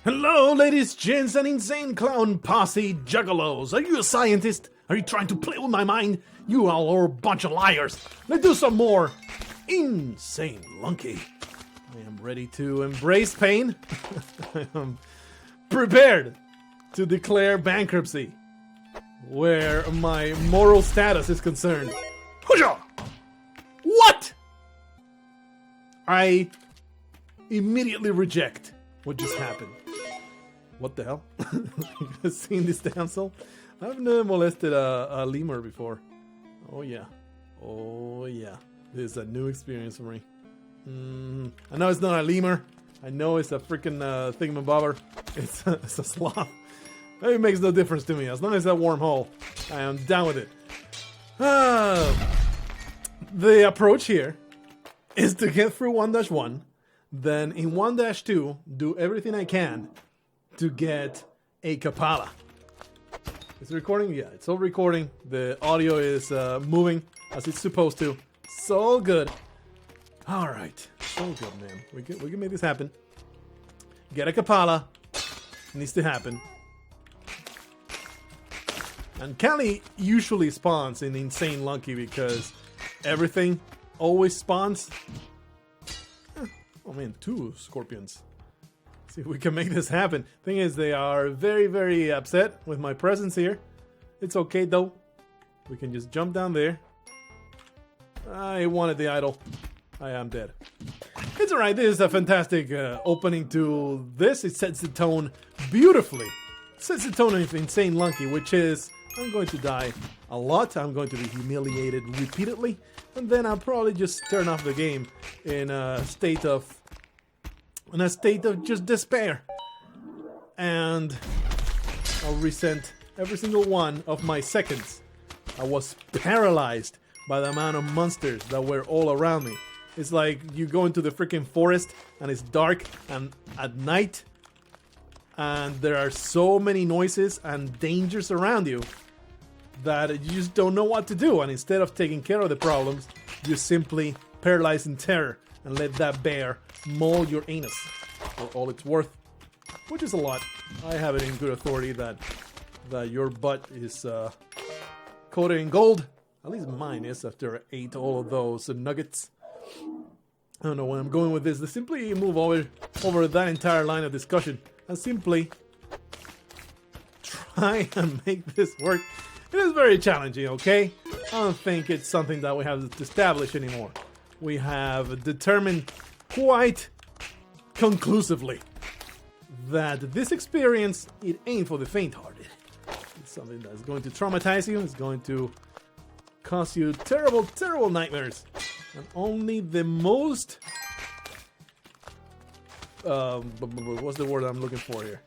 Hello, ladies, gents, and insane clown posse juggalos. Are you a scientist? Are you trying to play with my mind? You all are a bunch of liars. Let's do some more insane lunky. I am ready to embrace pain. I am prepared to declare bankruptcy where my moral status is concerned. Hooja! What? I immediately reject what just happened. What the hell? You seen this damsel? I've never molested a lemur before. Oh yeah. Oh yeah. This is a new experience for me. I know it's not a lemur. I know it's a freaking thingamabobber. It's a sloth. It makes no difference to me. As long as that wormhole, I am down with it. The approach here is to get through 1-1. Then in 1-2, do everything I can to get a Kapala. Is it recording? Yeah, it's all recording. The audio is moving as it's supposed to. So good. All right, so good, man. We can make this happen. Get a Kapala. Needs to happen. And Callie usually spawns in Insane Lunky because everything always spawns. Oh man, 2 scorpions. See if we can make this happen. Thing is, they are very, very upset with my presence here. It's okay though. We can just jump down there. I wanted the idol. I am dead. It's alright. This is a fantastic opening to this. It sets the tone beautifully. It sets the tone of Insane Lunky, which is I'm going to die a lot. I'm going to be humiliated repeatedly. And then I'll probably just turn off the game in a state of just despair. And I'll resent every single one of my seconds. I was paralyzed by the amount of monsters that were all around me. It's like you go into the freaking forest and it's dark and at night and there are so many noises and dangers around you that you just don't know what to do, and instead of taking care of the problems, you simply paralyze in terror and let that bear maul your anus for all it's worth, which is a lot. I have it in good authority that your butt is coated in gold. At least mine is after I ate all of those nuggets. I don't know where I'm going with this. Let's simply move over that entire line of discussion and simply try and make this work. It is very challenging, okay? I don't think it's something that we have to establish anymore. We have determined quite conclusively that this experience, it ain't for the faint-hearted. It's something that's going to traumatize you. It's going to cause you terrible, terrible nightmares. And only the most... what's the word I'm looking for here?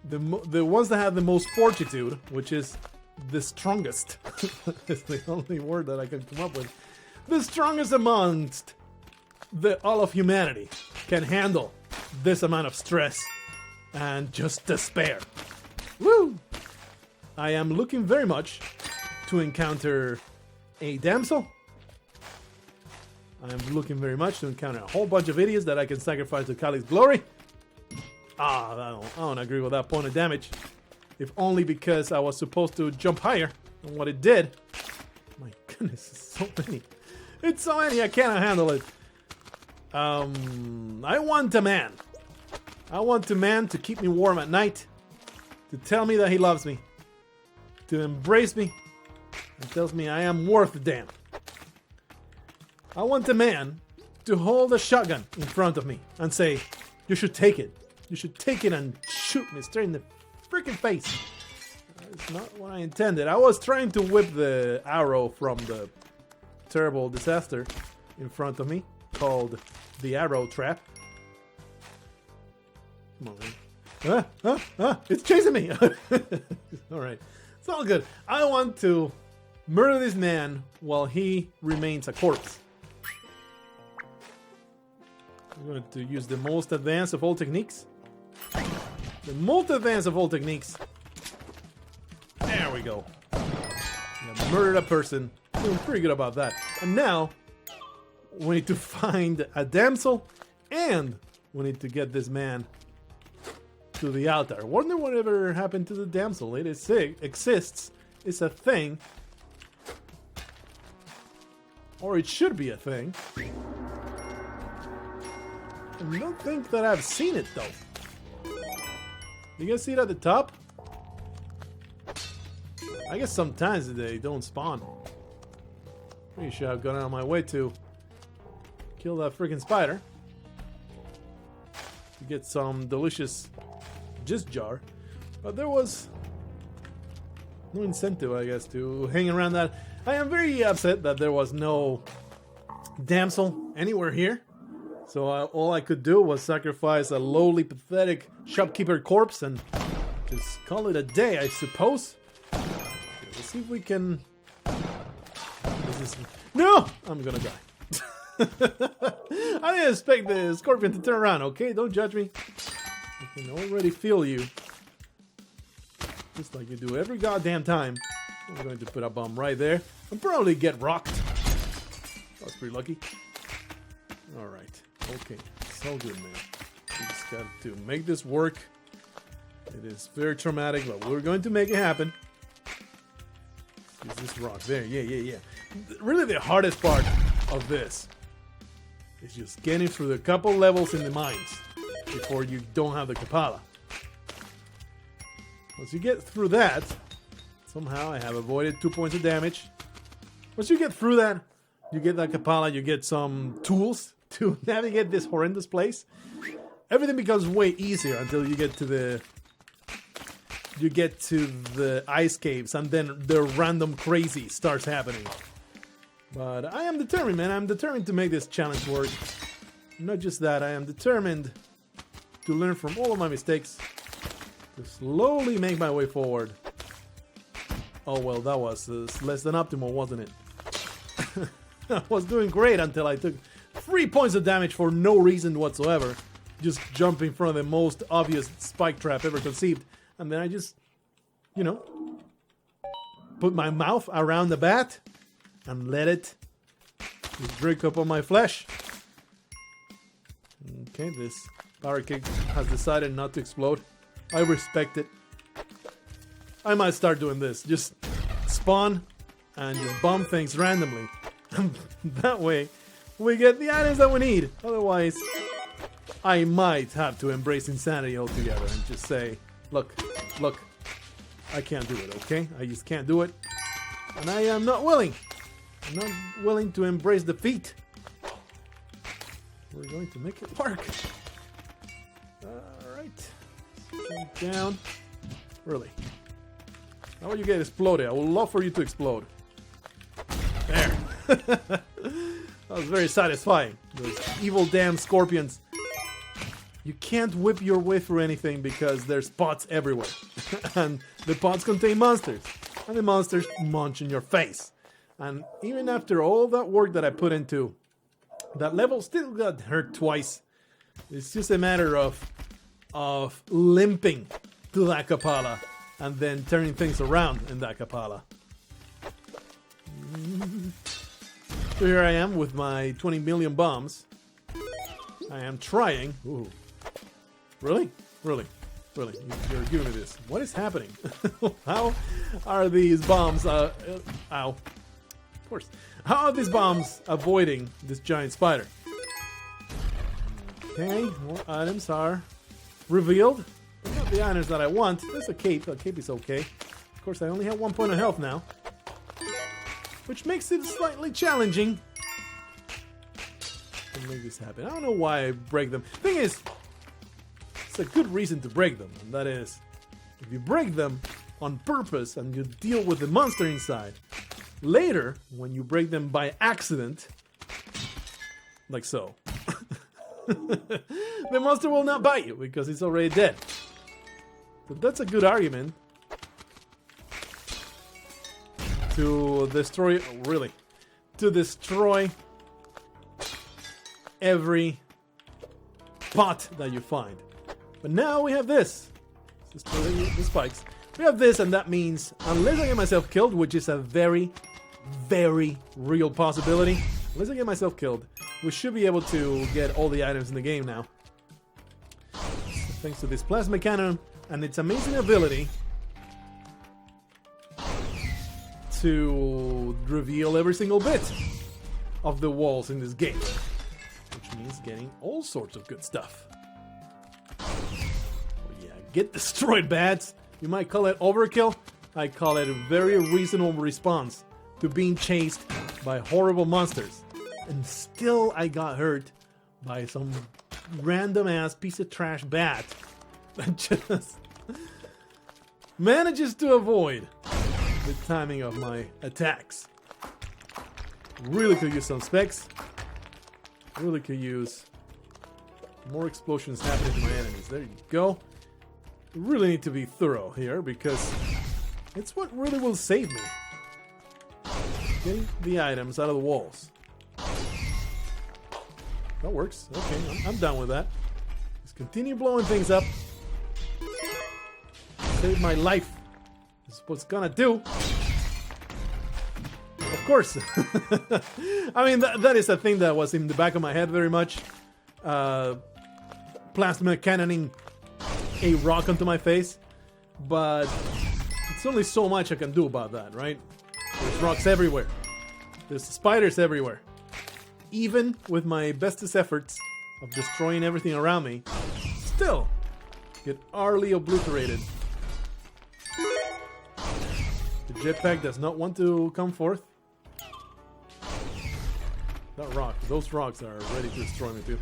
The ones that have the most fortitude, which is the strongest. It's the only word that I can come up with. The strongest amongst all of humanity can handle this amount of stress and just despair. Woo! I am looking very much to encounter a damsel. I am looking very much to encounter a whole bunch of idiots that I can sacrifice to Kali's glory. I don't agree with that point of damage. If only because I was supposed to jump higher than what it did. My goodness, it's so many. It's so many, I cannot handle it. I want a man. I want a man to keep me warm at night. To tell me that he loves me. To embrace me. And tells me I am worth a damn. I want a man to hold a shotgun in front of me and say, you should take it. You should take it and shoot me straight in the freaking face. That's not what I intended. I was trying to whip the arrow from the terrible disaster in front of me called the arrow trap. Come on, man. It's chasing me. Alright. It's all good. I want to murder this man while he remains a corpse. I'm going to use the most advanced of all techniques. The most advanced of all techniques. There we go. I murdered a person. Feeling pretty good about that. And now, we need to find a damsel, and we need to get this man to the altar. Wonder whatever happened to the damsel. It exists. It's a thing. Or it should be a thing. I don't think that I've seen it though. You guys see it at the top? I guess sometimes they don't spawn. Pretty sure I've gone out of my way to kill that freaking spider. To get some delicious jizz jar. But there was no incentive, I guess, to hang around that. I am very upset that there was no damsel anywhere here. So all I could do was sacrifice a lowly, pathetic shopkeeper corpse and just call it a day, I suppose. Let's see if we can... No! I'm gonna die. I didn't expect the scorpion to turn around, okay? Don't judge me. I can already feel you. Just like you do every goddamn time. I'm going to put a bomb right there. I'll probably get rocked. That was pretty lucky. Alright. Okay. It's all good, man. We just got to make this work. It is very traumatic, but we're going to make it happen. Use this rock there. Yeah. Really the hardest part of this is just getting through the couple levels in the mines before you don't have the Kapala. Once you get through that, somehow I have avoided 2 points of damage. Once you get through that, you get that Kapala, you get some tools to navigate this horrendous place. Everything becomes way easier until you get to the ice caves, and then the random crazy starts happening. But I am determined, man. I'm determined to make this challenge work. Not just that, I am determined to learn from all of my mistakes, to slowly make my way forward. Oh well, that was less than optimal, wasn't it? I was doing great until I took 3 points of damage for no reason whatsoever. Just jumping in front of the most obvious spike trap ever conceived. And then I just, you know, put my mouth around the bat and let it just drink up on my flesh. Okay, this power kick has decided not to explode. I respect it. I might start doing this. Just spawn and just bomb things randomly. That way, we get the items that we need. Otherwise, I might have to embrace insanity altogether and just say, look, I can't do it, okay? I just can't do it. And I am not willing. I'm not willing to embrace defeat. We're going to make it work. Alright. Jump down. Really. How will you get exploded? I would love for you to explode. There. That was very satisfying. Those evil damn scorpions. You can't whip your way through anything because there's pots everywhere. And the pots contain monsters. And the monsters munch in your face. And even after all that work that I put into, that level still got hurt twice. It's just a matter of limping to that Kapala and then turning things around in that Kapala. So here I am with my 20 million bombs. I am trying. Ooh. Really? You're giving me this. What is happening? How are these bombs? Ow. Of course. How are these bombs avoiding this giant spider? Okay, more items are revealed. Not the items that I want. There's a cape. A cape is okay. Of course, I only have 1 point of health now, which makes it slightly challenging to make this happen. I don't know why I break them. Thing is, it's a good reason to break them, and that is, if you break them on purpose and you deal with the monster inside, later, when you break them by accident, like so, the monster will not bite you because it's already dead. But that's a good argument to destroy, to destroy every pot that you find. But now we have this. Destroy the spikes. We have this, and that means, unless I get myself killed, which is a very, very real possibility, unless I get myself killed, we should be able to get all the items in the game now. thanks to this plasma cannon and its amazing ability to reveal every single bit of the walls in this game, which means getting all sorts of good stuff. Oh yeah, get destroyed, bats. You might call it overkill. I call it a very reasonable response to being chased by horrible monsters. And still I got hurt by some random ass piece of trash bat that just manages to avoid the timing of my attacks. Really could use some specs. Really could use more explosions happening to my enemies. There you go. Really need to be thorough here because it's what really will save me. Getting the items out of the walls. That works. Okay, I'm down with that. Just continue blowing things up. Save my life. This is what's gonna do. Of course. I mean, that is a thing that was in the back of my head very much. Plasma cannoning a rock onto my face. But it's only so much I can do about that, right? There's rocks everywhere. There's spiders everywhere. Even with my bestest efforts of destroying everything around me, still get utterly obliterated. The jetpack does not want to come forth. That rock, those rocks are ready to destroy me too.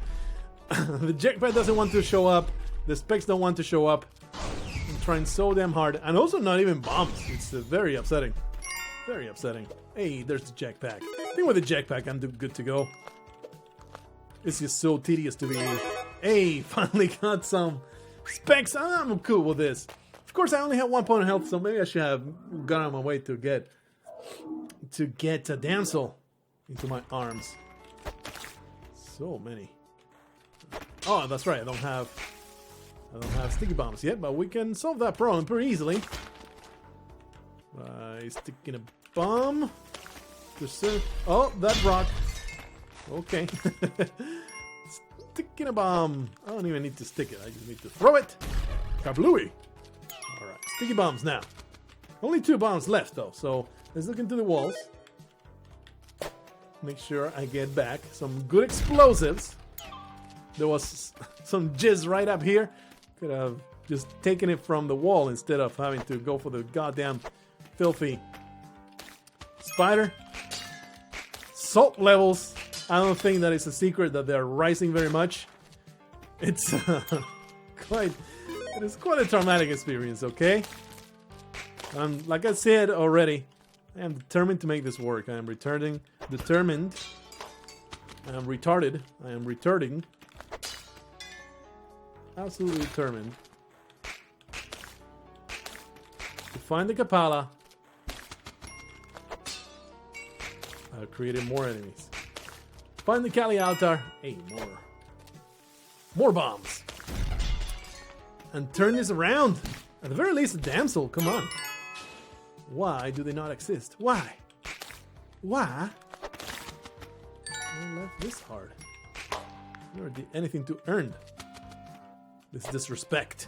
The jetpack doesn't want to show up. The specs don't want to show up. I'm trying so damn hard. And also not even bombs. It's very upsetting. Very upsetting. Hey, there's the jetpack. I think with the jetpack I'm good to go. It's just so tedious to be... Hey, finally got some specs. I'm cool with this. Of course, I only have 1 point of health, so maybe I should have gone on my way to get a damsel into my arms. So many. Oh, that's right. I don't have sticky bombs yet, but we can solve that problem pretty easily by sticking a bomb. Oh, that rock. Okay. Sticking a bomb. I don't even need to stick it. I just need to throw it. Kablooey. Alright, sticky bombs now. Only 2 bombs left though, so let's look into the walls. Make sure I get back some good explosives. There was some jizz right up here. Could have just taken it from the wall instead of having to go for the goddamn filthy spider. Salt levels. I don't think that it's a secret that they're rising very much. It's quite a traumatic experience, okay? Like I said already, I am determined to make this work. I am determined. I am retarded. I am retarding. Absolutely determined to find the Kapala. I've created more enemies. Find the Kali altar. Hey, more bombs. And turn this around. At the very least, a damsel. Come on. Why do they not exist? Why? Why? I left this hard. Never did anything to earn this disrespect.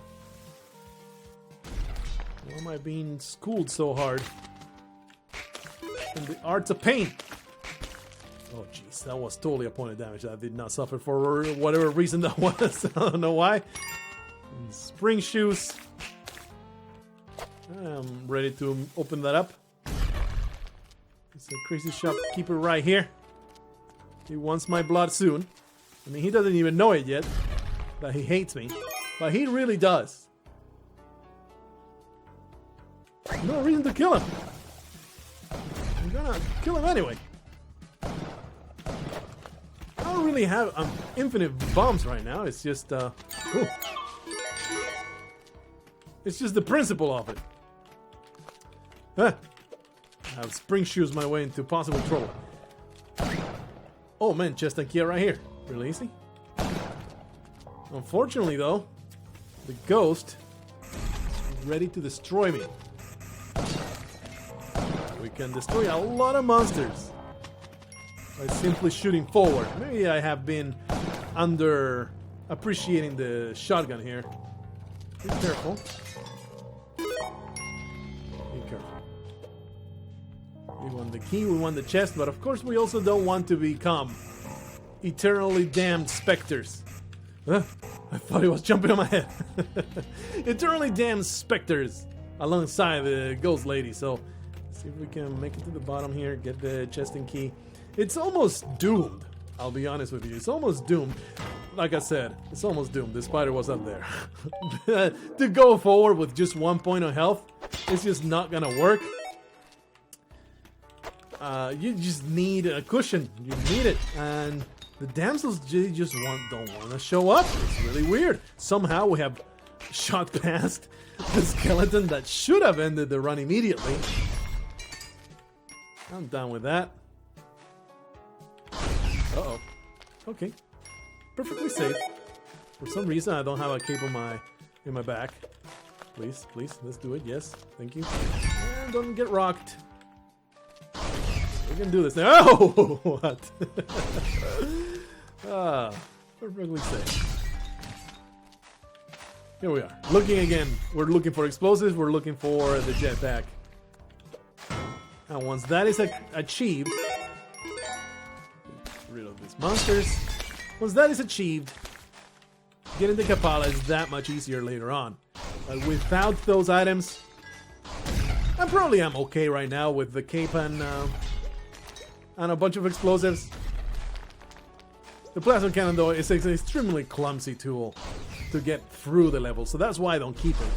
Why am I being schooled so hard in the arts of pain? Oh jeez, that was totally a point of damage that I did not suffer for whatever reason that was. I don't know why. And spring shoes. I'm ready to open that up. It's a crazy shopkeeper right here. He wants my blood soon. I mean, he doesn't even know it yet that he hates me, but he really does. No reason to kill him. I'm gonna kill him anyway. I don't really have infinite bombs right now. It's just it's just the principle of it. I have spring shoes my way into possible trouble. Oh man, chest and key right here. Really easy. Unfortunately though, the ghost is ready to destroy me. We can destroy a lot of monsters by simply shooting forward. Maybe I have been under appreciating the shotgun here. Be careful. Be careful. We want the key, we want the chest, but of course we also don't want to become eternally damned specters. I thought he was jumping on my head. Eternally damned specters alongside the ghost lady. So, let's see if we can make it to the bottom here, get the chest and key. It's almost doomed, I'll be honest with you. It's almost doomed. Like I said, it's almost doomed. The spider was up there. To go forward with just 1 point of health, it's just not gonna work. You just need a cushion. You need it. And the damsels just don't want to show up. It's really weird. Somehow we have shot past the skeleton that should have ended the run immediately. I'm done with that. Uh-oh. Okay. Perfectly safe. For some reason, I don't have a cape in my back. Please, please, let's do it. Yes, thank you. And don't get rocked. We can do this now. Oh, what? Perfectly safe. Here we are. Looking again. We're looking for explosives. We're looking for the jetpack. And once that is achieved, get rid of these monsters. Once that is achieved, getting the Kapala is that much easier later on. But without those items, I probably am okay right now with the cape and a bunch of explosives. The plasma cannon, though, is an extremely clumsy tool to get through the level, so that's why I don't keep it.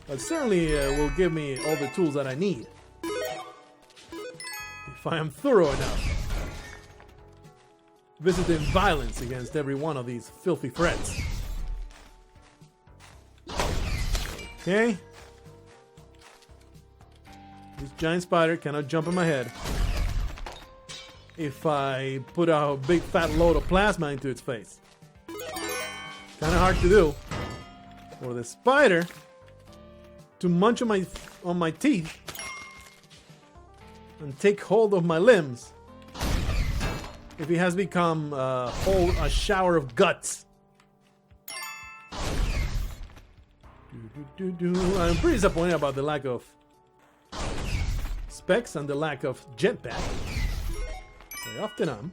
But certainly will give me all the tools that I need. If I am thorough enough. Visiting violence against every one of these filthy threats. Okay. This giant spider cannot jump on my head. If I put a big fat load of plasma into its face. Kinda hard to do. For the spider to munch on my teeth and take hold of my limbs if he has become a shower of guts. I'm pretty disappointed about the lack of specs and the lack of jetpack. I often am.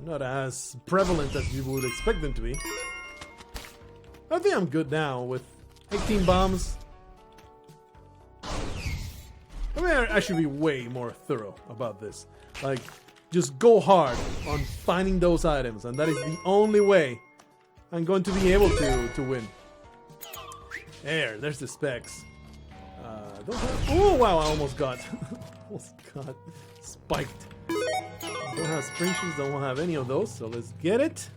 Not as prevalent as you would expect them to be. I think I'm good now with 18 bombs. I mean, I should be way more thorough about this. Like, just go hard on finding those items, and that is the only way I'm going to be able to win. There's the specs. Oh wow, I almost got spiked. Don't have spring shoes, don't have any of those, so let's get it.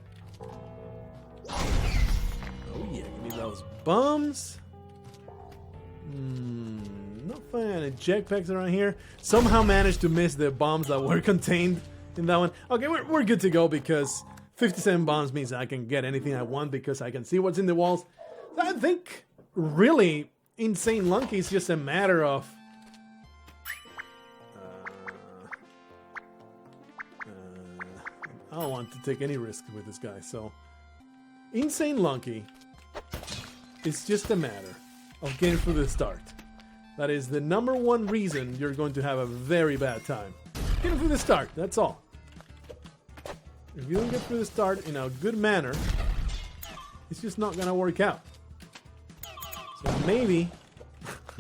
Oh yeah, give me those bombs. Not finding any jetpacks around here. Somehow managed to miss the bombs that were contained in that one. Okay, we're good to go because 57 bombs means I can get anything I want because I can see what's in the walls. I think really Insane Lunky is just a matter of I don't want to take any risk with this guy, so Insane Lunky is just a matter of getting through the start. That is the #1 reason you're going to have a very bad time. Getting through the start, that's all. If you don't get through the start in a good manner, it's just not gonna work out. So maybe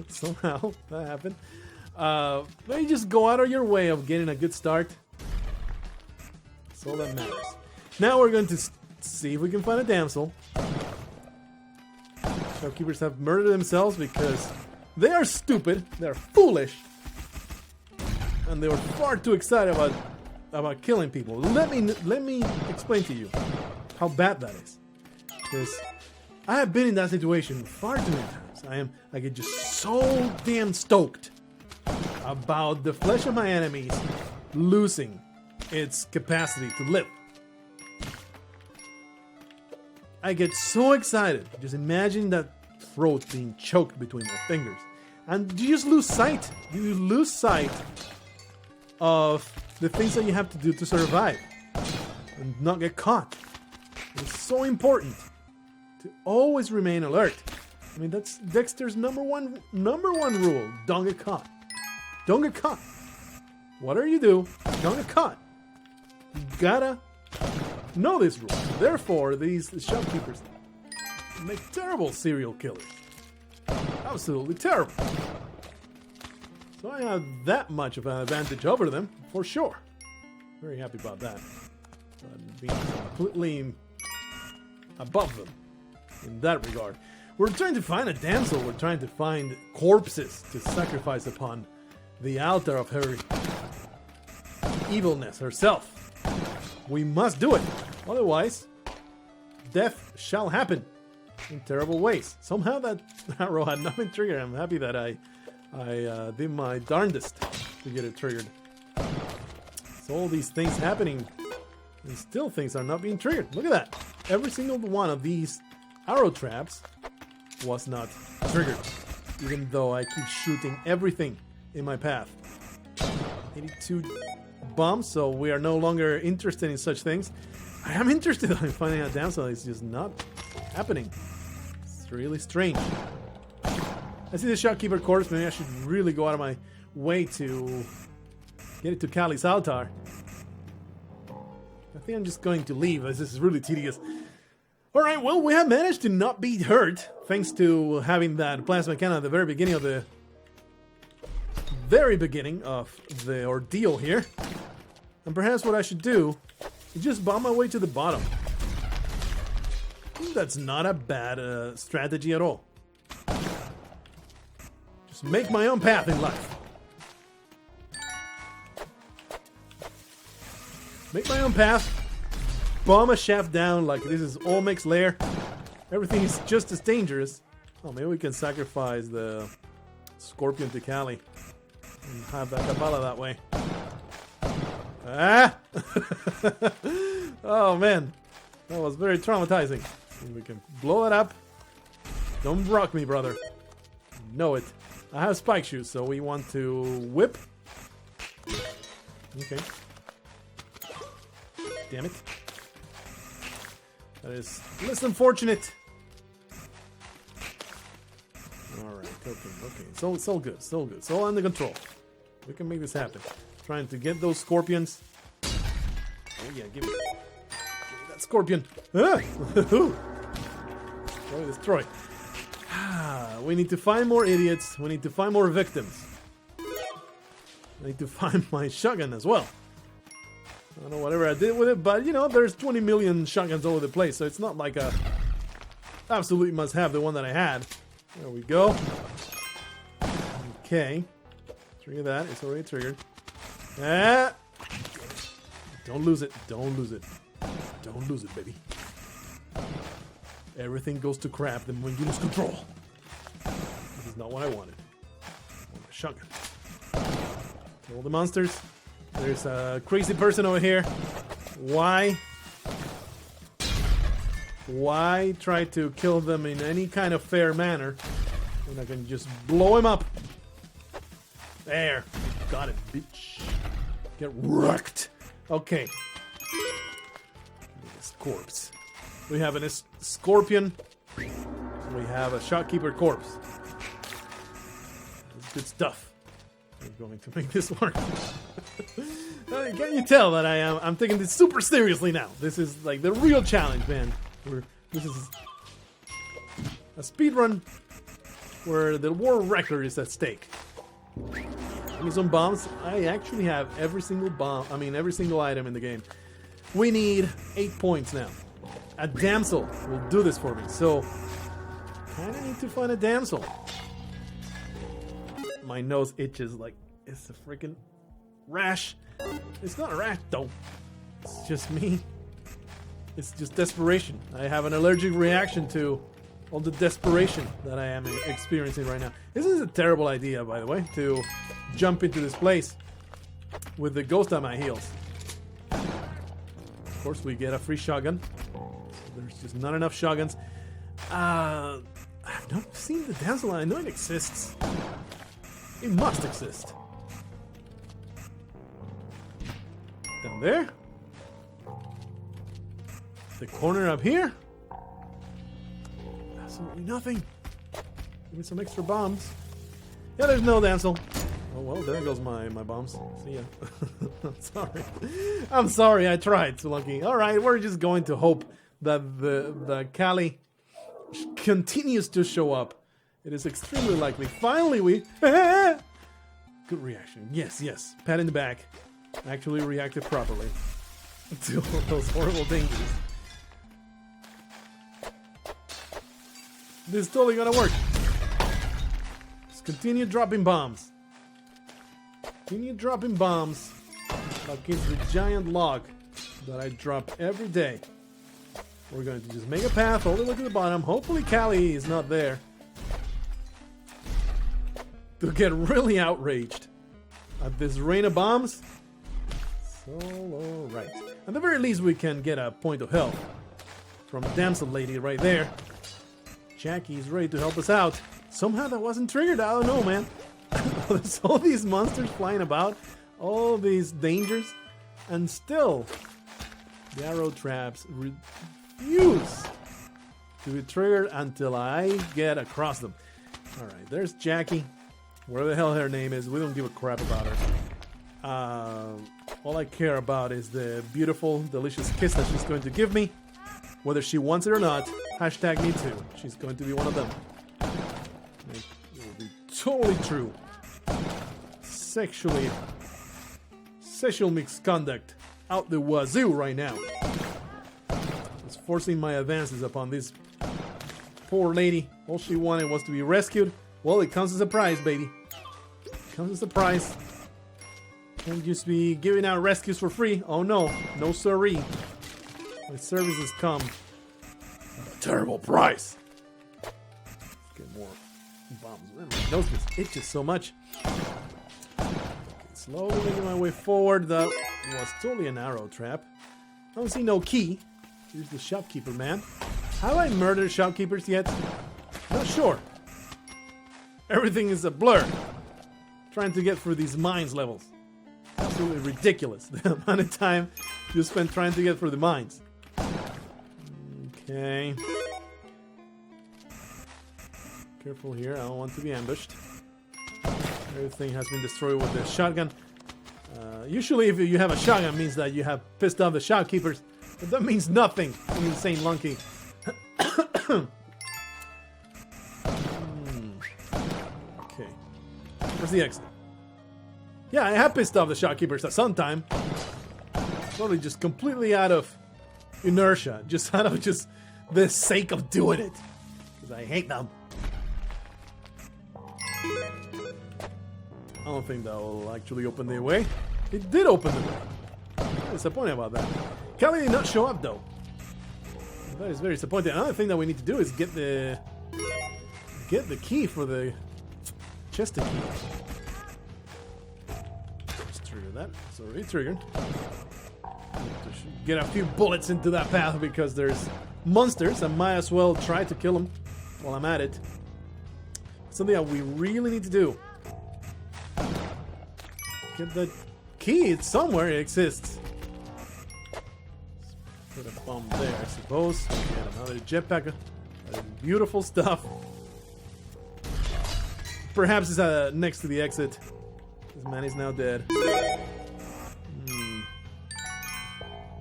somehow that happened. Maybe just go out of your way of getting a good start. That's all that matters. Now we're going to see if we can find a damsel. Shopkeepers have murdered themselves because they are stupid, they're foolish, and they were far too excited about killing people. Let me explain to you how bad that is. Because I have been in that situation far too many times. I get just so damn stoked about the flesh of my enemies losing its capacity to live. I get so excited. Just imagine that throat being choked between my fingers. And you just lose sight. You lose sight of the things that you have to do to survive and not get caught. It's so important to always remain alert. I mean, that's Dexter's number one rule. Don't get caught. Don't get caught. Whatever you do, don't get caught. You gotta know this rule. Therefore, these shopkeepers make terrible serial killers. Absolutely terrible. So I have that much of an advantage over them, for sure. Very happy about that. Being completely above them in that regard. We're trying to find a damsel. We're trying to find corpses to sacrifice upon the altar of her evilness herself. We must do it. Otherwise, death shall happen in terrible ways. Somehow that arrow had not been triggered. I'm happy that I did my darndest to get it triggered. So all these things happening, and still things are not being triggered. Look at that. Every single one of these arrow traps was not triggered, even though I keep shooting everything in my path. 82 bombs, so we are no longer interested in such things. I am interested in finding a damsel. It's just not happening. It's really strange. I see the shopkeeper corpse. Maybe I should really go out of my way to get it to Kali's altar. I think I'm just going to leave, as this is really tedious. Alright, well, we have managed to not be hurt, thanks to having that plasma cannon at the very beginning of the ordeal here. And perhaps what I should do is just bomb my way to the bottom. That's not a bad strategy at all. Just make my own path in life. Make my own path. Bomb a shaft down like this is Olmec's lair. Everything is just as dangerous. Oh, maybe we can sacrifice the scorpion to Kali and have that Kabbalah that way. Ah! Oh man, that was very traumatizing. We can blow that up. Don't rock me, brother. Know it. I have spike shoes, so we want to whip. Okay. Damn it. That is less than fortunate. Alright, okay. So it's all good, so good. It's all under control. We can make this happen. Trying to get those scorpions. Oh yeah, give me that scorpion. Ah! Destroy. We need to find more idiots. We need to find more victims. I need to find my shotgun as well. I don't know whatever I did with it, but you know, there's 20 million shotguns all over the place, so it's not like a absolutely must have the one that I had. There we go. Okay. Trigger that. It's already triggered. Ah! Don't lose it. Don't lose it. Don't lose it, baby. Everything goes to crap then when you lose control. This is not what I wanted. I want a shotgun. Kill the monsters. There's a crazy person over here. Why try to kill them in any kind of fair manner when I can just blow him up? There. Got it, bitch. Get wrecked. Okay. This corpse. We have a scorpion. We have a shopkeeper corpse. It's good stuff. I'm going to make this work. Can you tell that I'm taking this super seriously now? This is like the real challenge, man. This is a speedrun where the world record is at stake. Give me some bombs. I actually have every single every single item in the game. We need 8 points now. A damsel will do this for me, so kinda need to find a damsel. My nose itches like it's a freaking rash. It's not a rash though. It's just me. It's just desperation. I have an allergic reaction to all the desperation that I am experiencing right now. This is a terrible idea, by the way, to jump into this place with the ghost on my heels. Of course, we get a free shotgun. There's just not enough shotguns. I've not seen the damsel. I know it exists. It must exist. Down there. The corner up here. Absolutely nothing. Give me some extra bombs. Yeah, there's no damsel. Oh well, there goes my bombs. See ya. I'm sorry. I'm sorry, I tried, Spelunky. Alright, we're just going to hope that the Kali continues to show up. It is extremely likely. Finally we... Good reaction. Yes, yes. Pat in the back. Actually reacted properly to all those horrible dangers. This is totally gonna work. Just continue dropping bombs. Continue dropping bombs like it's the giant log that I drop every day. We're going to just make a path all the way to the bottom. Hopefully Kali is not there to get really outraged at this rain of bombs. So alright. At the very least we can get a point of health from Damsel Lady right there. Jackie's ready to help us out. Somehow that wasn't triggered. I don't know, man. There's all these monsters flying about, all these dangers, and still the arrow traps refuse to be triggered until I get across them. Alright, there's Jackie. Whatever the hell her name is, we don't give a crap about her. All I care about is the beautiful, delicious kiss that she's going to give me. Whether she wants it or not, hashtag me too. She's going to be one of them. It will be totally true. Sexual misconduct out the wazoo right now. It's forcing my advances upon this poor lady. All she wanted was to be rescued. Well, it comes as a surprise, baby. It comes as a surprise. Can't just be giving out rescues for free. Oh no, no siree. My services come at a terrible price. Let's get more bombs. My nose just itches so much. Okay, slowly making my way forward. That was totally an arrow trap. I don't see no key. Here's the shopkeeper, man. Have I murdered shopkeepers yet? Not sure. Everything is a blur. Trying to get through these mines levels. Absolutely ridiculous. The amount of time you spend trying to get through the mines. Okay. Careful here. I don't want to be ambushed. Everything has been destroyed with the shotgun. Usually if you have a shotgun, it means that you have pissed off the shopkeepers. But that means nothing in Insane Lunky. Okay. Where's the exit? Yeah, I have pissed off the shopkeepers at some time. Probably just completely out of inertia. Just out of just the sake of doing it. Because I hate them. I don't think that will actually open the way. It did open the way. I'm disappointed about that. Kali did not show up though. That is very disappointing. Another thing that we need to do is get the key for the chest key. Just trigger that. It's already triggered. Get a few bullets into that path because there's monsters. I might as well try to kill them while I'm at it. Something that we really need to do. Get the key. It's somewhere. It exists. Put a bomb there, I suppose. Get another jetpack. Beautiful stuff. Perhaps it's next to the exit. This man is now dead.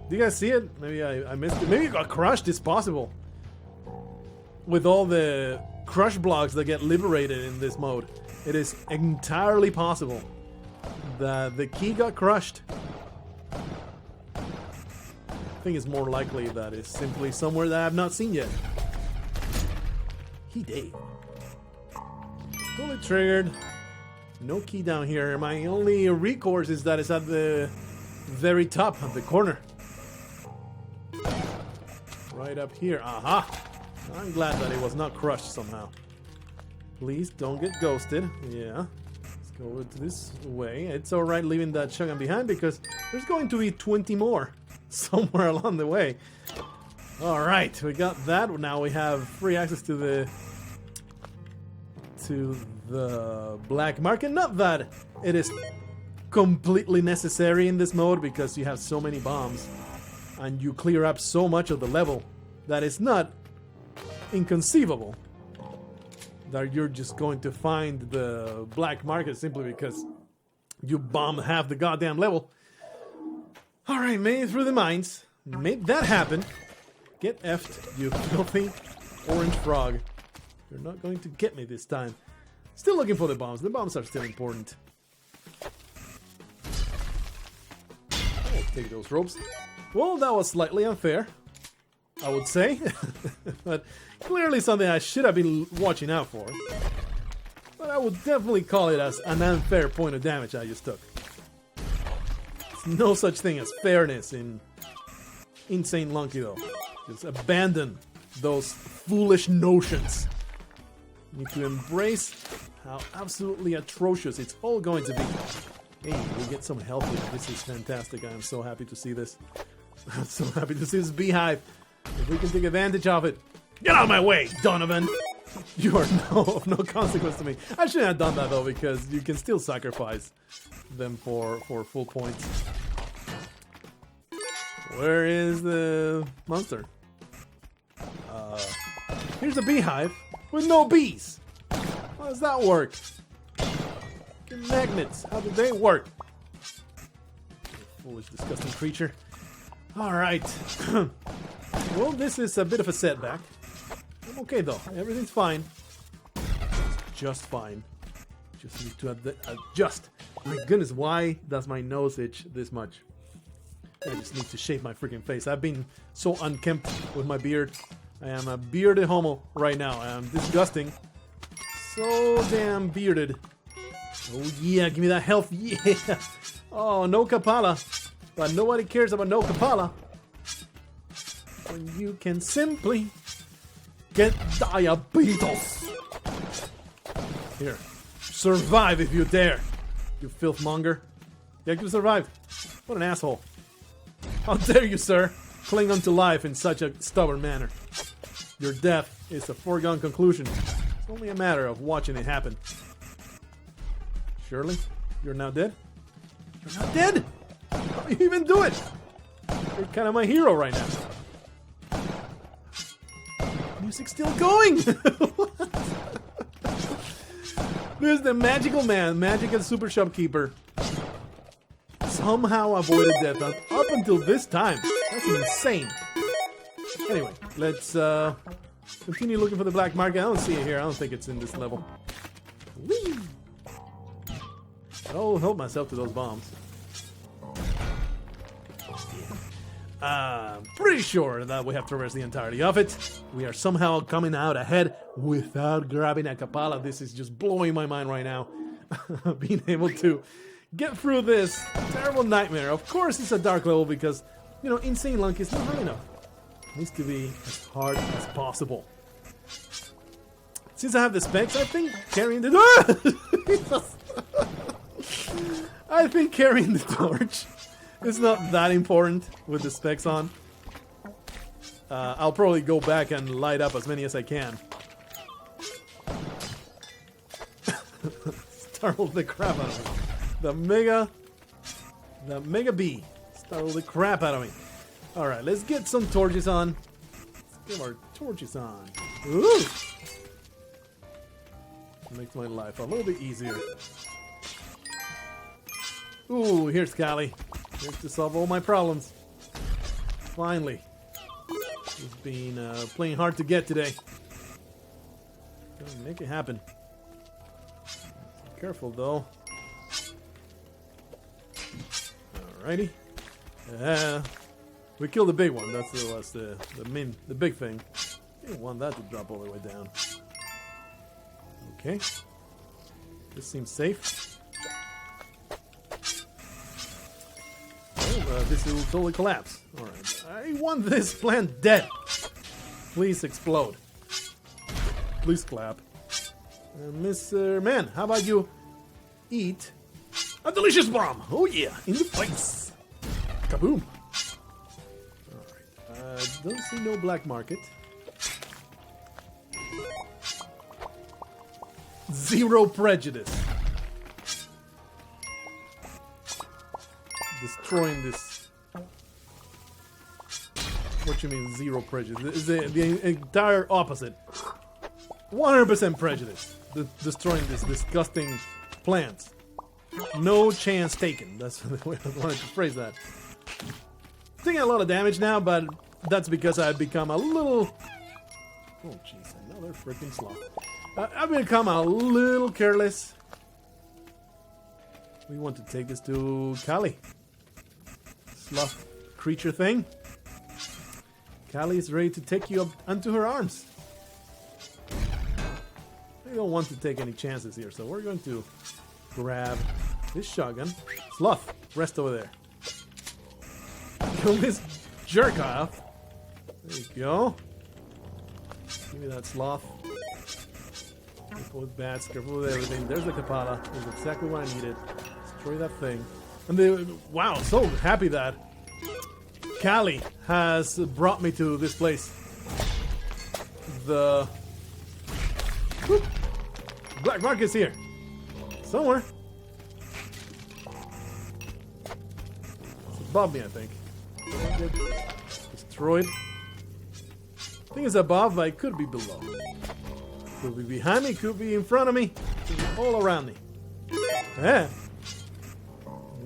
Do you guys see it? Maybe I missed it. Maybe it got crushed. It's possible. With all the crush blocks that get liberated in this mode, it is entirely possible that the key got crushed. I think it's more likely that it's simply somewhere that I have not seen yet. He did. Totally triggered. No key down here. My only recourse is that it's at the very top of the corner. Right up here. Aha! I'm glad that it was not crushed somehow. Please don't get ghosted. Yeah. Let's go this way. It's alright leaving that shotgun behind because there's going to be 20 more somewhere along the way. Alright, we got that. Now we have free access to the black market. Not that it is completely necessary in this mode because you have so many bombs and you clear up so much of the level that it's not inconceivable that you're just going to find the black market simply because you bombed half the goddamn level. Alright, made it through the mines. Made that happen. Get effed, you filthy orange frog. You're not going to get me this time. Still looking for the bombs. The bombs are still important. I'll take those ropes. Well, that was slightly unfair, I would say. But clearly something I should have been watching out for. But I would definitely call it as an unfair point of damage I just took. There's no such thing as fairness in Insane Lunky, though. Just abandon those foolish notions. You need to embrace how absolutely atrocious it's all going to be. Hey, we get some help here. This is fantastic. I am so happy to see this. I'm so happy to see this beehive. If we can take advantage of it. Get out of my way, Donovan! You are of no consequence to me. I shouldn't have done that though, because you can still sacrifice them for full points. Where is the monster? Here's a beehive with no bees. How does that work? Magnets, how do they work? Foolish, disgusting creature. Alright. Well, this is a bit of a setback. I'm okay though. Everything's fine. Just fine. Just need to adjust. My goodness, why does my nose itch this much? I just need to shave my freaking face. I've been so unkempt with my beard. I am a bearded homo right now. I am disgusting. So damn bearded. Oh yeah, give me that health. Yeah. Oh, no Kapala. But nobody cares about no Kapala. When you can simply get diabetes. Here. Survive if you dare. You filth monger. Yeah, you survived. What an asshole. How dare you, sir, cling on to life in such a stubborn manner. Your death is a foregone conclusion. It's only a matter of watching it happen. Surely? You're now dead? You're not dead? How do you even do it? You're kind of my hero right now. Music's still going! This is the magical man, magical super shopkeeper. Somehow avoided death up until this time. That's insane. Anyway, let's continue looking for the black market. I don't see it here. I don't think it's in this level. Whee! I'll help myself to those bombs. Pretty sure that we have traversed the entirety of it. We are somehow coming out ahead without grabbing a Kapala. This is just blowing my mind right now. Being able to get through this terrible nightmare. Of course it's a dark level because, you know, Insane Lunky is not hard enough. It needs to be as hard as possible. Since I have the specs, I think carrying the... I think carrying the torch is not that important with the specs on. I'll probably go back and light up as many as I can. Startled the crap out of me. The mega bee startled the crap out of me. Alright, let's get some torches on. Let's get our torches on. Ooh! Makes my life a little bit easier. Ooh, here's Callie. Here's to solve all my problems. Finally. He's been playing hard to get today. Gotta make it happen. Careful though. Alrighty. We killed the big one. That's the big thing. Didn't want that to drop all the way down. Okay. This seems safe. Oh, this will totally collapse. Alright. I want this plant dead. Please explode. Please clap. Mr. Man, how about you eat a delicious bomb? Oh yeah, in the face. Kaboom. Alright. Don't see no black market. Zero prejudice. Destroying this. What you mean zero prejudice? It's the entire opposite. 100% prejudice. Destroying this disgusting plants. No chance taken. That's the way I wanted to phrase that. Taking a lot of damage now, but that's because I've become a little... Oh, jeez, another freaking sloth. I've become a little careless. We want to take this to Callie. Sloth creature thing. Callie is ready to take you up onto her arms. We don't want to take any chances here, so we're going to grab this shotgun. Sloth, rest over there. Kill this jerk off. There you go. Give me that sloth. Careful with bats, careful with everything. There's the Kapala. There's exactly what I needed. Destroy that thing. And wow, so happy that Callie has brought me to this place. The Black Market is here. Somewhere. It's above me, I think. Destroyed. I think it's above, but it could be below. Could be behind me, could be in front of me, could be all around me. Yeah.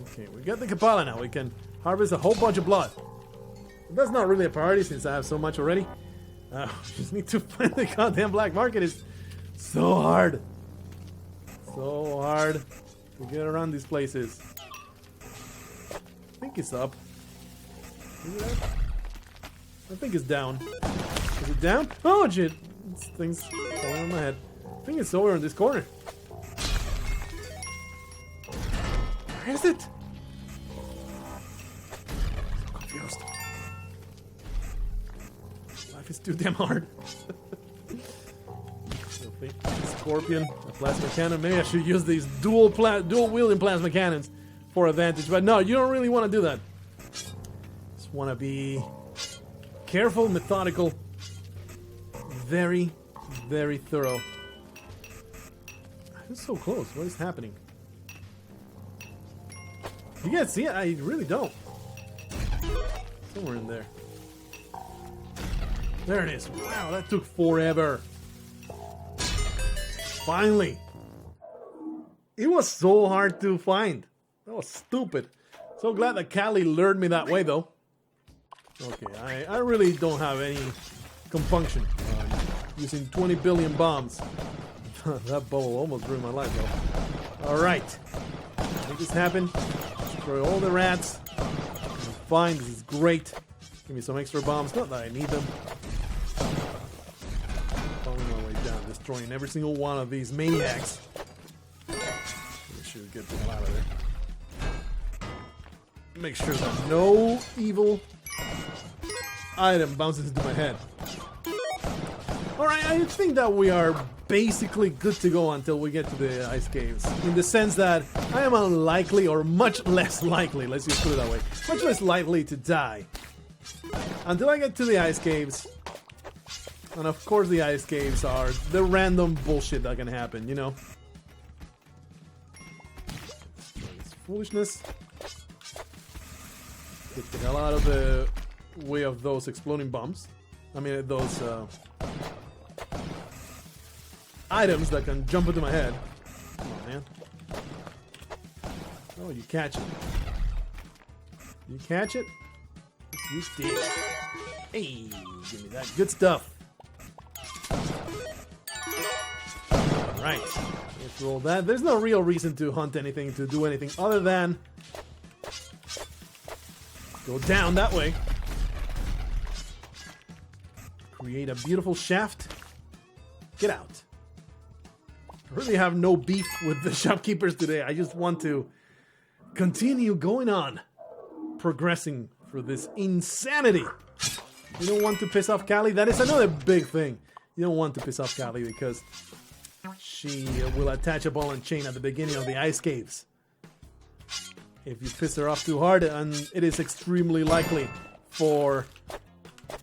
Okay, we got the Kapala now. We can harvest a whole bunch of blood. But that's not really a priority since I have so much already. Just need to find the goddamn Black Market. Is so hard. So hard to get around these places. I think it's up. Is it up? I think it's down. Is it down? Oh, shit. This thing's falling on my head. I think it's over in this corner. Where is it? I'm confused. Life is too damn hard. Scorpion, a plasma cannon. Maybe I should use these dual wielding plasma cannons for advantage. But no, you don't really want to do that. Just want to be careful, methodical, very, very thorough. It's so close. What is happening? You guys see it? I really don't. Somewhere in there. There it is. Wow, that took forever. Finally. It was so hard to find. That was stupid. So glad that Callie lured me that way, though. Okay, I really don't have any compunction using 20 billion bombs. That bubble almost ruined my life, though. Alright. Make this happen. Destroy all the rats. I'm fine, this is great. Give me some extra bombs. Not that I need them. Following my way down, destroying every single one of these maniacs. We should get the hell out of there. Make sure that no evil item bounces into my head. Alright, I think that we are basically good to go until we get to the ice caves. In the sense that I am unlikely, or much less likely, let's just put it that way, much less likely to die until I get to the ice caves. And of course the ice caves are the random bullshit that can happen, you know. It's foolishness. Get the hell out of the way of those exploding bombs. I mean, those items that can jump into my head. Come on, man. Oh, you catch it. You catch it? You did. Hey, give me that good stuff. Alright. Let's roll that. There's no real reason to hunt anything, to do anything other than go down that way. Create a beautiful shaft. Get out. I really have no beef with the shopkeepers today. I just want to continue going on, progressing through this insanity. You don't want to piss off Callie. That is another big thing. You don't want to piss off Callie because she will attach a ball and chain at the beginning of the ice caves. If you piss her off too hard, and it is extremely likely for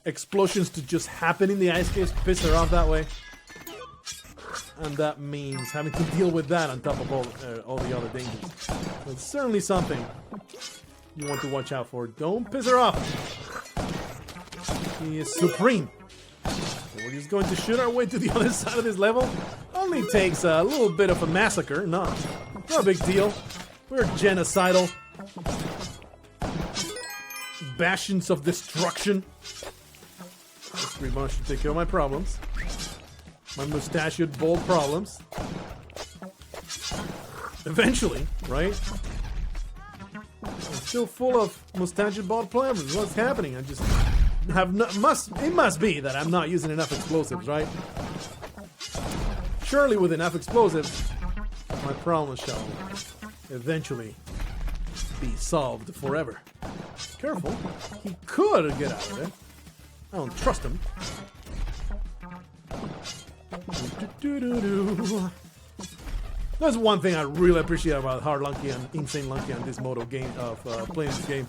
explosions to just happen in the ice caves, piss her off that way. And that means having to deal with that on top of all the other dangers. So it's certainly something you want to watch out for. Don't piss her off. She is supreme. We're just going to shoot our way to the other side of this level. Only takes a little bit of a massacre. Not a big deal. We're genocidal bastions of destruction. This pretty much should take care of my problems. My mustachioed bald problems. Eventually, right? I'm still full of mustachioed bald problems. What's happening? I just have it must be that I'm not using enough explosives, right? Surely with enough explosives, my problems shall eventually be solved forever. Careful. He could get out of it. I don't trust him. That's one thing I really appreciate about hardlunky and insane lunky on this mode of game of playing this game.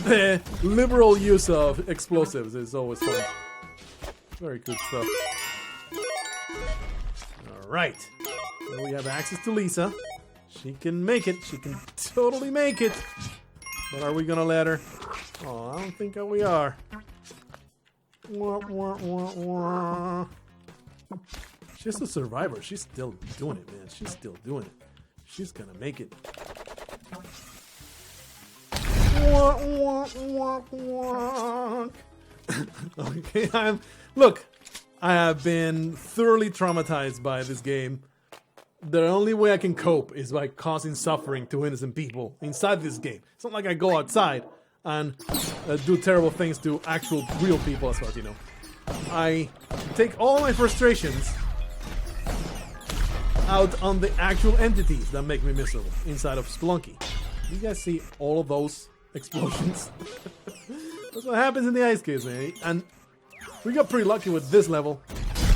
The liberal use of explosives is always fun. Very good stuff. Alright. Now we have access to Lisa. She can make it. She can totally make it. But are we gonna let her? Oh, I don't think we are. Wah, wah, wah, wah. She's a survivor. She's still doing it, man. She's still doing it. She's gonna make it. Wah, wah, wah, wah. Okay, look, I have been thoroughly traumatized by this game. The only way I can cope is by causing suffering to innocent people inside this game. It's not like I go outside and do terrible things to actual real people, as far as you know. I take all my frustrations out on the actual entities that make me miserable inside of Spelunky. You guys see all of those explosions? That's what happens in the ice caves, man. And we got pretty lucky with this level.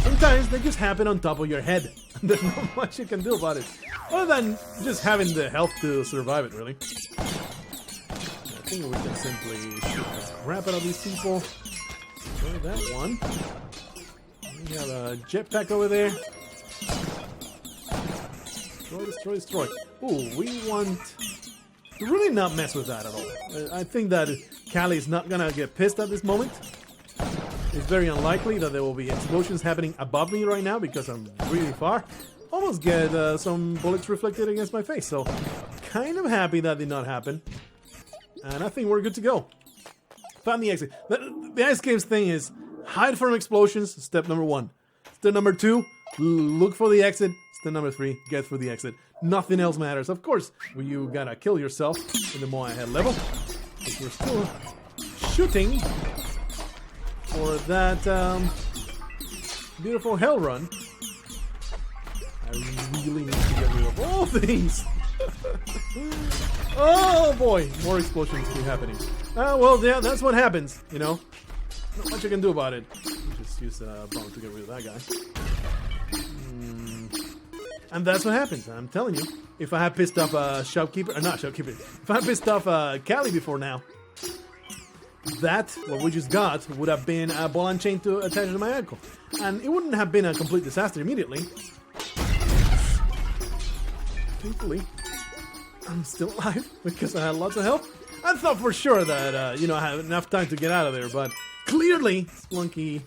Sometimes they just happen on top of your head. There's not much you can do about it. Other than just having the health to survive it, really. I think we can simply shoot the crap out of these people. Destroy that one. We have a jetpack over there. Destroy, destroy, destroy. Ooh, we want to really not mess with that at all. I think that Callie is not gonna get pissed at this moment. It's very unlikely that there will be explosions happening above me right now because I'm really far. Almost get some bullets reflected against my face, so kind of happy that did not happen. And I think we're good to go. Found the exit. The ice games thing is hide from explosions, step number 1. Step number 2, look for the exit. Step number 3, get through the exit. Nothing else matters. Of course, you gotta kill yourself in the more ahead level. But we're still shooting for that beautiful hell run. I really need to get rid of all these. Oh boy, more explosions keep happening. Well, yeah, that's what happens, you know. Not much you can do about it. Just use a bomb to get rid of that guy. And that's what happens, I'm telling you. If I had pissed off a shopkeeper, or not shopkeeper, if I had pissed off Callie before now, that, what we just got, would have been a ball and chain to attach to my ankle. And it wouldn't have been a complete disaster immediately. Thankfully, I'm still alive because I had lots of health. I thought for sure that, you know, I had enough time to get out of there, but clearly, Spelunky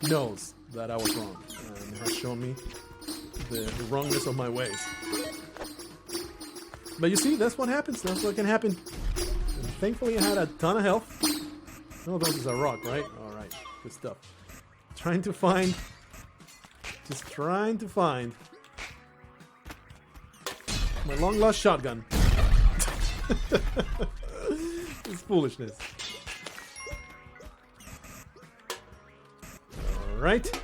knows that I was wrong and has shown me the wrongness of my ways. But you see, that's what happens. That's what can happen. And thankfully, I had a ton of health. No, this is a rock, right? Alright, good stuff. Just trying to find my long lost shotgun. It's foolishness. Alright.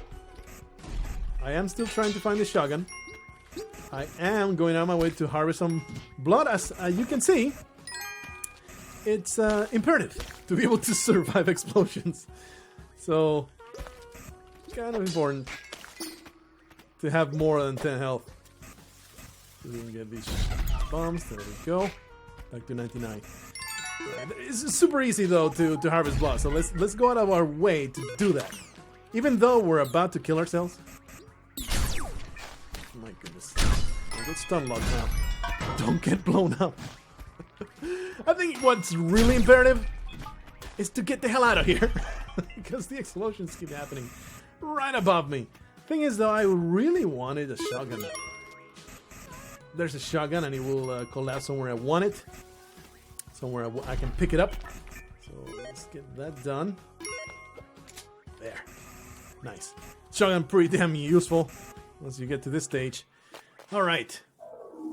I am still trying to find the shotgun. I am going on my way to harvest some blood. As you can see, it's imperative to be able to survive explosions. So, kind of important to have more than 10 health. So we can get these bombs. There we go. Back to 99. It's super easy though to harvest blood. So let's go out of our way to do that. Even though we're about to kill ourselves. My goodness. I get stun locked now. Don't get blown up. I think what's really imperative is to get the hell out of here. Because the explosions keep happening right above me. Thing is, though, I really wanted a shotgun. There's a shotgun, and it will collapse somewhere I want it. Somewhere I can pick it up. So let's get that done. There. Nice. Shotgun pretty damn useful once you get to this stage. Alright.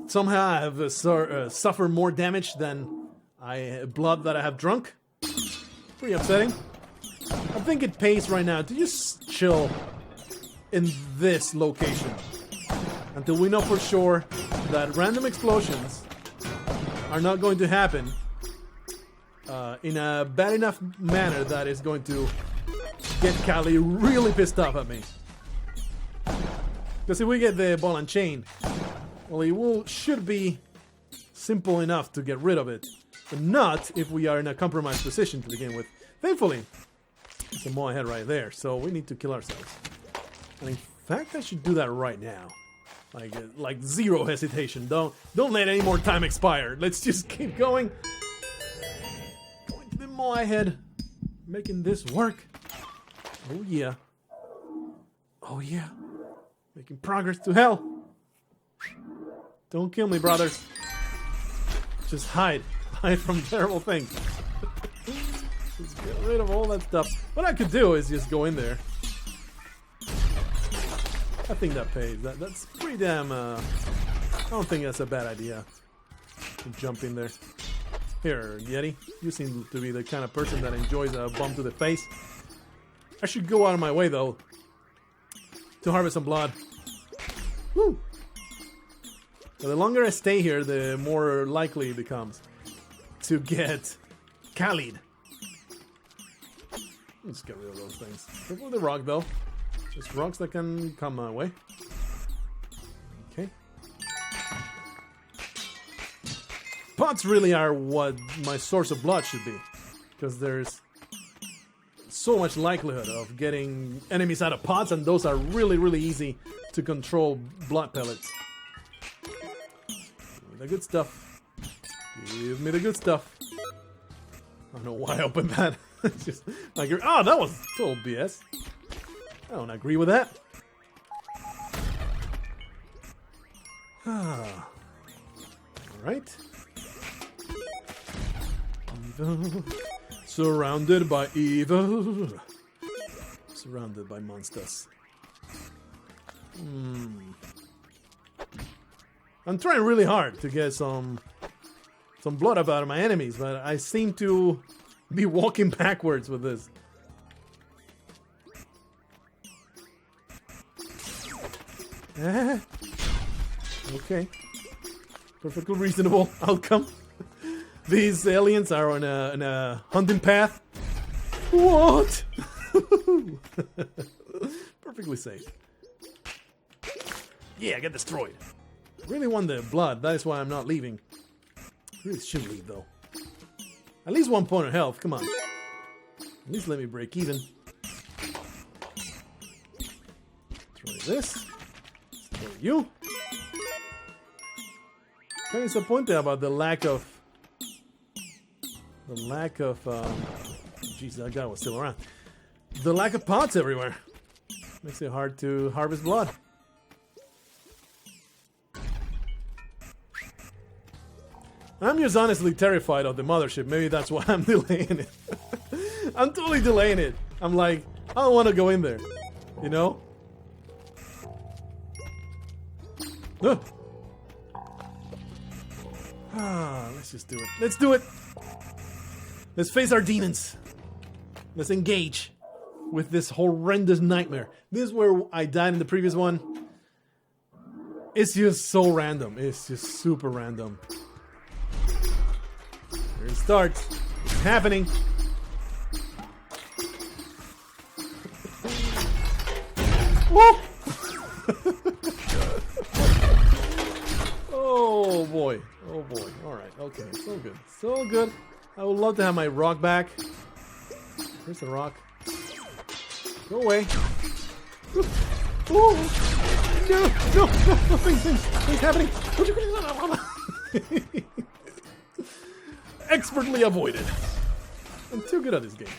Somehow I have suffered more damage than blood that I have drunk. Pretty upsetting. I think it pays right now to just chill in this location until we know for sure that random explosions are not going to happen in a bad enough manner that is going to get Callie really pissed off at me. Because if we get the ball and chain, well, it should be simple enough to get rid of it, but not if we are in a compromised position to begin with. Thankfully, it's a more ahead right there, so we need to kill ourselves. And in fact, I should do that right now. Like zero hesitation. Don't let any more time expire. Let's just keep going. Going to the more ahead, making this work. Oh yeah. Oh yeah. Making progress to hell. Don't kill me, brothers. Just hide. Hide from terrible things. Just get rid of all that stuff. What I could do is just go in there. I think that pays. That's pretty damn... I don't think that's a bad idea. To jump in there. Here, Yeti. You seem to be the kind of person that enjoys a bump to the face. I should go out of my way, though, to harvest some blood. Woo! But the longer I stay here, the more likely it becomes to get Khalid. Let's get rid of those things. Careful with the rock, though. Just rocks that can come my way. Okay. Pots really are what my source of blood should be. Because there's so much likelihood of getting enemies out of pots, and those are really, really easy to control blood pellets. Give me the good stuff. Give me the good stuff. I don't know why I opened that. It's just like, oh, that was total BS. I don't agree with that. Alright. Evil. Surrounded by evil. Surrounded by monsters. I'm trying really hard to get some blood up out of my enemies, but I seem to be walking backwards with this. Okay. Perfectly reasonable outcome. These aliens are on a hunting path. What? Perfectly safe. Yeah, get destroyed. I really want the blood. That is why I'm not leaving. I really should leave, though. At least 1 point of health. Come on. At least let me break even. Try this. Destroy you. Kind of disappointed about the lack of... Jeez, that guy was still around. The lack of pots everywhere. Makes it hard to harvest blood. I'm just honestly terrified of the mothership. Maybe that's why I'm delaying it. I'm totally delaying it. I'm like, I don't want to go in there. You know? Let's just do it. Let's do it! Let's face our demons. Let's engage with this horrendous nightmare. This is where I died in the previous one. It's just so random. It's just super random. Here it starts. It's happening. Woo! Oh boy. Oh boy. Alright. Okay. So good. So good. I would love to have my rock back. Where's the rock? Go away. Ooh. Ooh. No, no, no, no, things happening. Expertly avoided. I'm too good at this game.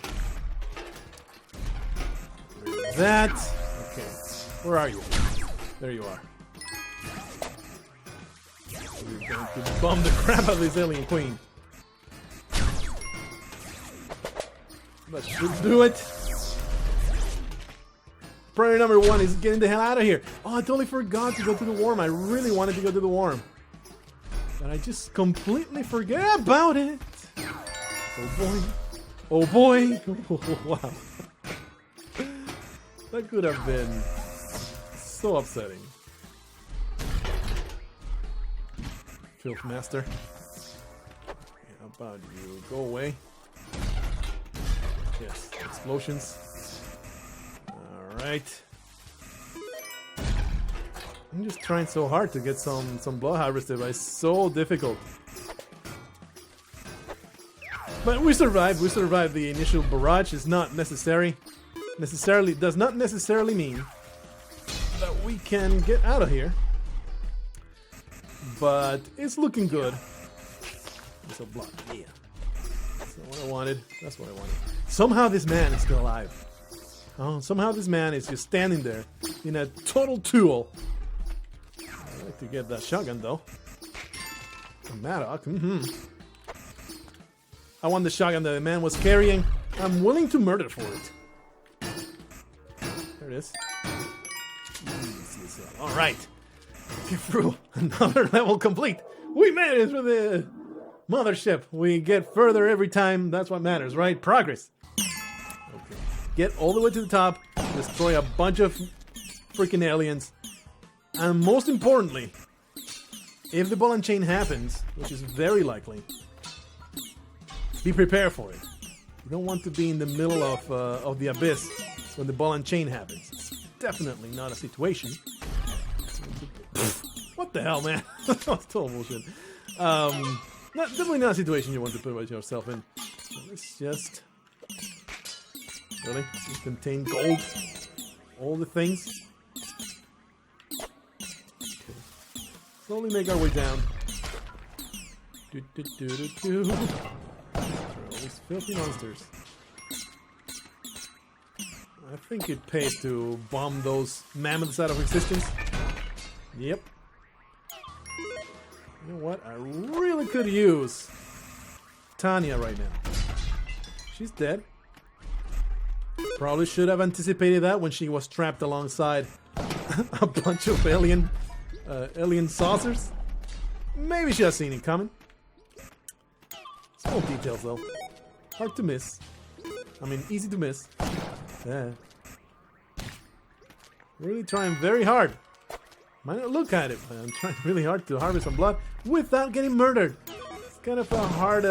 That. Where are you? There you are. We're going to bomb the crap out of this alien queen. That should do it. Priority number 1 is getting the hell out of here. Oh, I totally forgot to go to the worm. I really wanted to go to the worm. But I just completely forget about it. Oh boy. Oh boy. Wow. That could have been so upsetting. Filth Master. How about you go away? Yes, explosions. Alright. I'm just trying so hard to get some blood harvested, but it's so difficult. But we survived. We survived the initial barrage. It's not necessary. Does not necessarily mean that we can get out of here. But it's looking good. It's a block. Yeah. That's not what I wanted. That's what I wanted. Somehow this man is still alive. Oh, somehow this man is just standing there in a total tool. I'd like to get that shotgun though. Maddock. I want the shotgun that the man was carrying. I'm willing to murder for it. There it is. Alright. Get through another level complete. We made it through the mothership. We get further every time. That's what matters, right? Progress. Okay. Get all the way to the top. Destroy a bunch of freaking aliens. And most importantly, if the ball and chain happens, which is very likely, be prepared for it. You don't want to be in the middle of the abyss when the ball and chain happens. It's definitely not a situation. What the hell, man? That was total bullshit. Definitely not a situation you want to put yourself in. So let's just... Really? Just contain gold? All the things? Okay. Slowly make our way down. These filthy monsters. I think it pays to bomb those mammoths out of existence. Yep. You know what? I really could use Tanya right now. She's dead. Probably should have anticipated that when she was trapped alongside a bunch of alien saucers. Maybe she has seen it coming. Small details though. Hard to miss. I mean, easy to miss. Yeah. Really trying very hard. Might not look at it, but I'm trying really hard to harvest some blood without getting murdered. It's kind of a hard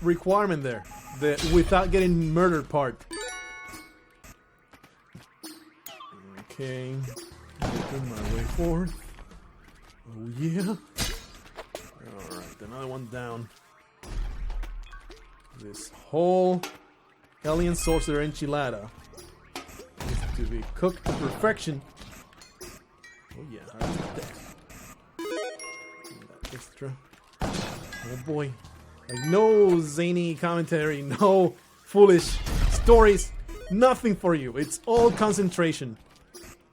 requirement there. The without getting murdered part. Okay. Making my way forward. Oh yeah. Alright, another one down. This whole alien sorcerer enchilada is to be cooked to perfection. Oh yeah, harvest that. That extra. Oh boy. Like no zany commentary, no foolish stories, nothing for you. It's all concentration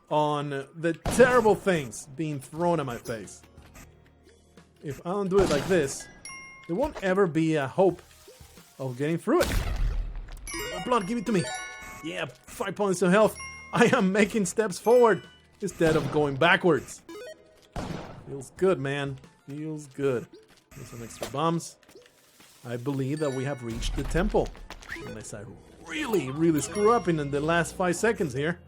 on the terrible things being thrown at my face. If I don't do it like this, there won't ever be a hope of getting through it. Blood, give it to me. Yeah, 5 points of health. I am making steps forward instead of going backwards. Feels good, man. Feels good. There's some extra bombs. I believe that we have reached the temple. Unless I really screw up in the last 5 seconds here.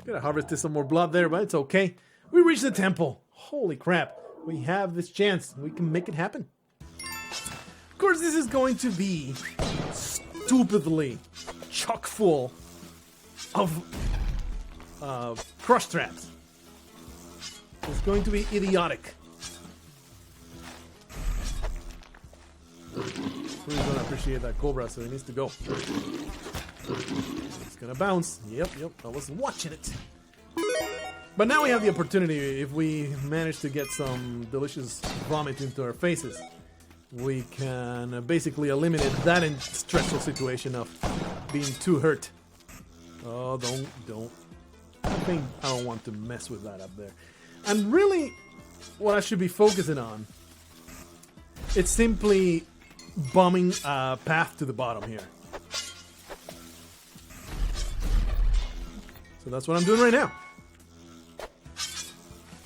Gotta harvest some more blood there, but it's okay. We reached the temple. Holy crap. We have this chance. We can make it happen. Of course, this is going to be stupidly chock full of crush traps. It's going to be idiotic. He's gonna appreciate that cobra, so he needs to go. It's gonna bounce. Yep, I was watching it. But now we have the opportunity, if we manage to get some delicious vomit into our faces, we can basically eliminate that stressful situation of being too hurt. Oh, don't. I think I don't want to mess with that up there. And really, what I should be focusing on, it's simply bombing a path to the bottom here. So that's what I'm doing right now.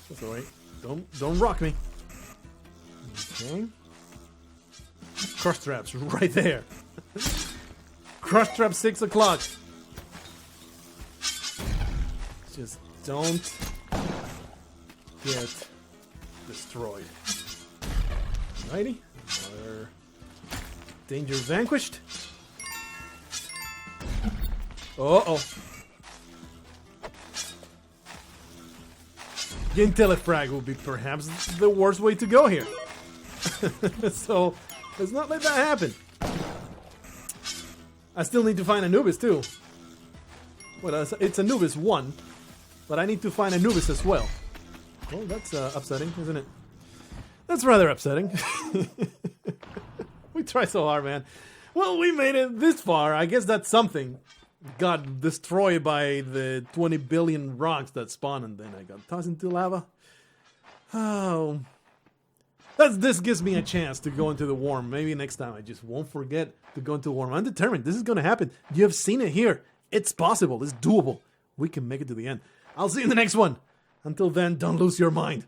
That's alright. Don't rock me. Okay. Crush traps right there. Crush trap 6 o'clock. Just don't get destroyed. Alrighty. Another danger vanquished. Uh-oh. Getting telefrag will be perhaps the worst way to go here. So, let's not let that happen. I still need to find Anubis too. Well, it's Anubis 1, but I need to find Anubis as well. Oh, that's upsetting, isn't it? That's rather upsetting. We tried so hard, man. Well, we made it this far. I guess that's something. Got destroyed by the 20 billion rocks that spawned, and then I got tossed into lava. Oh. This gives me a chance to go into the worm. Maybe next time I just won't forget to go into the worm. I'm determined. This is going to happen. You have seen it here. It's possible. It's doable. We can make it to the end. I'll see you in the next one. Until then, don't lose your mind.